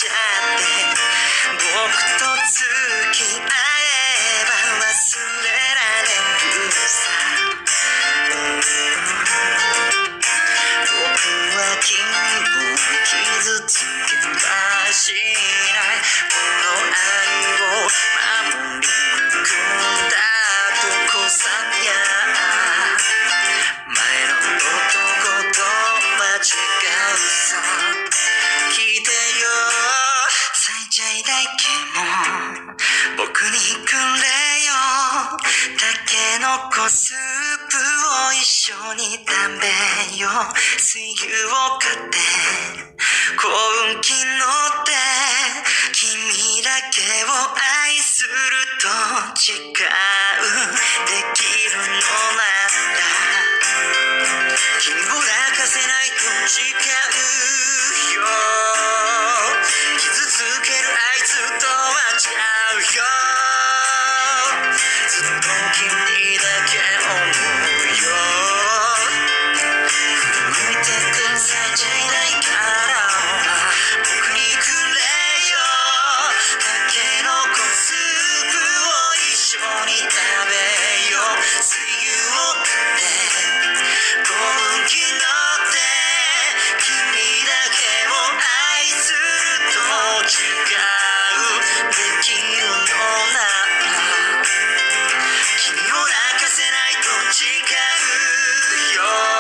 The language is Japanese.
ちゃって僕と付き合えば忘れられるさ、僕は君を傷つけはしないこの愛を守り抜くんだとこさや前の男とは違うさ、聞いてよ最低だけも僕にくれよ、タケノコスープを一緒に食べよう、水牛を買って幸運期乗って君だけを愛すると誓う、できるのなら君を泣かせないと誓うよ、傷つけるあいつとは違うよ、ずっと君だけ思うよ、動いてくさいちゃいないから僕にくれよ、タケノコスープを一緒に食べよう、水牛を買って幸運期乗って君だけを愛すると誓う、できるのなら君を泣かせないと誓うよ。